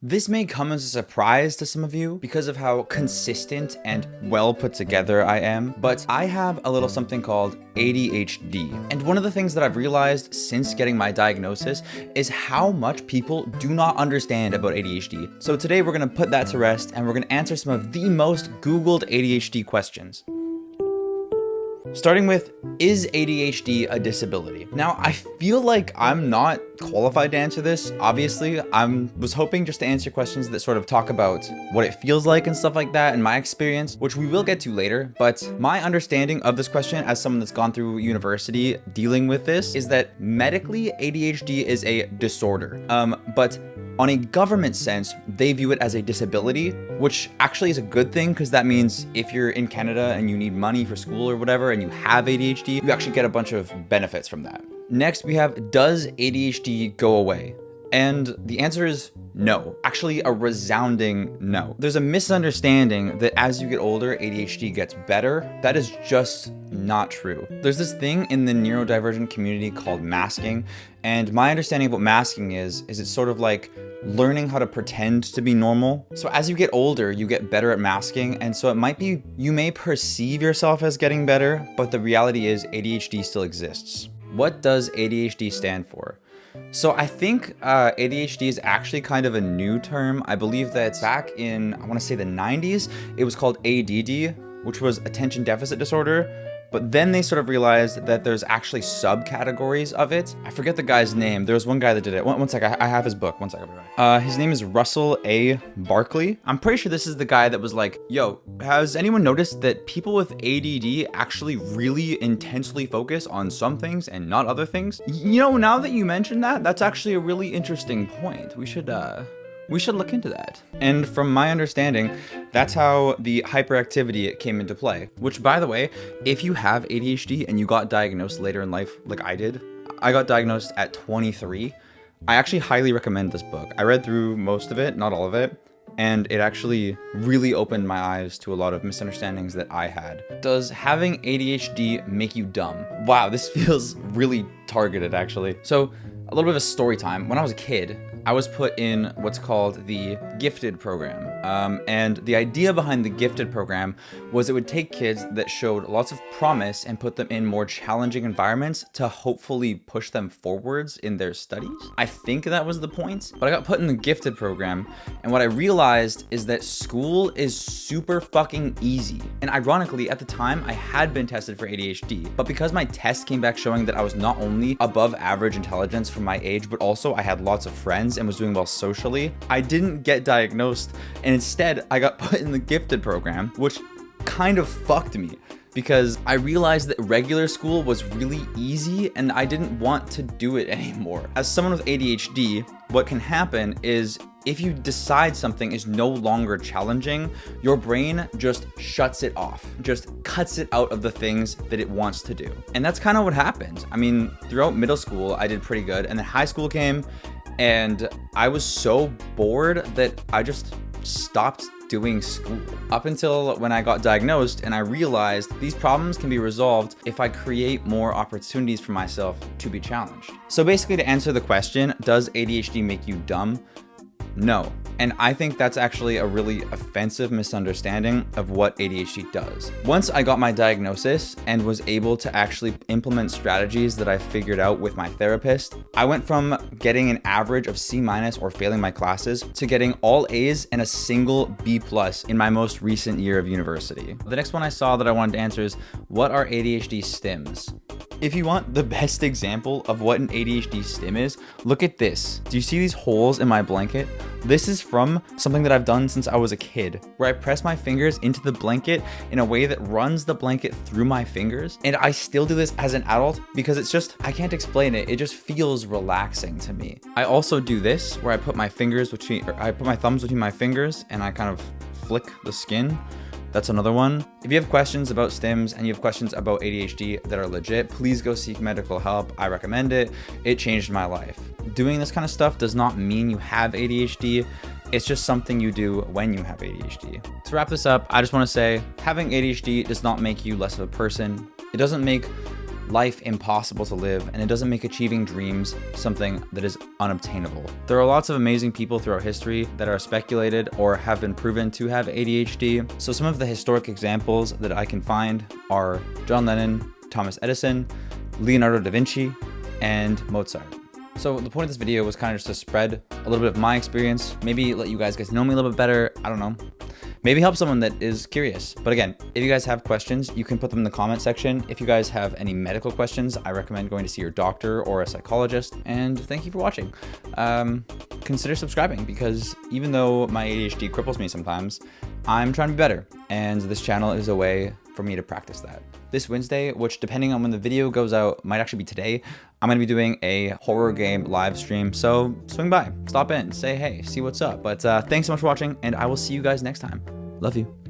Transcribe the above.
This may come as a surprise to some of you because of how consistent and well put together I am, but I have a little something called ADHD. And one of the things that I've realized since getting my diagnosis is how much people do not understand about ADHD. So today we're gonna put that to rest and we're gonna answer some of the most Googled ADHD questions. Starting with, is ADHD a disability? Now, I feel like I'm not qualified to answer this. Obviously, I was hoping just to answer questions that sort of talk about what it feels like and stuff like that and my experience, which we will get to later. But my understanding of this question as someone that's gone through university dealing with this is that medically ADHD is a disorder. But on a government sense, they view it as a disability, which actually is a good thing because that means if you're in Canada and you need money for school or whatever and you have ADHD, you actually get a bunch of benefits from that. Next, we have, does ADHD go away? And the answer is no, actually a resounding no. There's a misunderstanding that as you get older, ADHD gets better. That is just not true. There's this thing in the neurodivergent community called masking. And my understanding of what masking is it's sort of like learning how to pretend to be normal. So as you get older, you get better at masking. And so it might be, you may perceive yourself as getting better, but the reality is ADHD still exists. What does ADHD stand for? So I think ADHD is actually kind of a new term. I believe that back in, I want to say the 90s, it was called ADD, which was attention deficit disorder. But then they sort of realized that there's actually subcategories of it. I forget the guy's name. There was one guy that did it. One second, I have his book. One second, I'll be right. His name is Russell A. Barkley. I'm pretty sure this is the guy that was like, yo, has anyone noticed that people with ADD actually really intensely focus on some things and not other things? You know, now that you mention that, that's actually a really interesting point. We should look into that. And from my understanding, that's how the hyperactivity came into play. Which, by the way, if you have ADHD and you got diagnosed later in life, like I did, I got diagnosed at 23. I actually highly recommend this book. I read through most of it, not all of it, and it actually really opened my eyes to a lot of misunderstandings that I had. Does having ADHD make you dumb? Wow, this feels really targeted, actually. So, a little bit of a story time. When I was a kid, I was put in what's called the gifted program. And the idea behind the gifted program was it would take kids that showed lots of promise and put them in more challenging environments to hopefully push them forwards in their studies. I think that was the point, but I got put in the gifted program. And what I realized is that school is super fucking easy. And ironically, at the time, I had been tested for ADHD, but because my test came back showing that I was not only above average intelligence for my age, but also I had lots of friends and was doing well socially, I didn't get diagnosed, and instead I got put in the gifted program, which kind of fucked me because I realized that regular school was really easy and I didn't want to do it anymore. As someone with ADHD, what can happen is if you decide something is no longer challenging, your brain just shuts it off, just cuts it out of the things that it wants to do. And that's kind of what happened. I mean, throughout middle school, I did pretty good, and then high school came, and I was so bored that I just stopped doing school. Up until when I got diagnosed and I realized these problems can be resolved if I create more opportunities for myself to be challenged. So basically, to answer the question, does ADHD make you dumb? No. And I think that's actually a really offensive misunderstanding of what ADHD does. Once I got my diagnosis and was able to actually implement strategies that I figured out with my therapist, I went from getting an average of C- or failing my classes to getting all A's and a single B+ in my most recent year of university. The next one I saw that I wanted to answer is, what are ADHD stims? If you want the best example of what an ADHD stim is, look at this. Do you see these holes in my blanket? This is from something that I've done since I was a kid, where I press my fingers into the blanket in a way that runs the blanket through my fingers. And I still do this as an adult because it's just, I can't explain it. It just feels relaxing to me. I also do this where I put my thumbs between my fingers and I kind of flick the skin. That's another one. If you have questions about stims and you have questions about ADHD that are legit, please go seek medical help. I recommend it. It changed my life. Doing this kind of stuff does not mean you have ADHD. It's just something you do when you have ADHD. To wrap this up, I just want to say having ADHD does not make you less of a person. It doesn't make life impossible to live, and it doesn't make achieving dreams something that is unobtainable. There are lots of amazing people throughout history that are speculated or have been proven to have ADHD. So some of the historic examples that I can find are John Lennon, Thomas Edison, Leonardo da Vinci, and Mozart. So the point of this video was kind of just to spread a little bit of my experience, maybe let you guys get to know me a little bit better, I don't know. Maybe help someone that is curious. But again, if you guys have questions, you can put them in the comment section. If you guys have any medical questions, I recommend going to see your doctor or a psychologist. And thank you for watching. Consider subscribing, because even though my ADHD cripples me sometimes, I'm trying to be better. And this channel is a way for me to practice that. This Wednesday, which depending on when the video goes out, might actually be today, I'm gonna be doing a horror game live stream. So swing by, stop in, say hey, see what's up. But thanks so much for watching, and I will see you guys next time. Love you.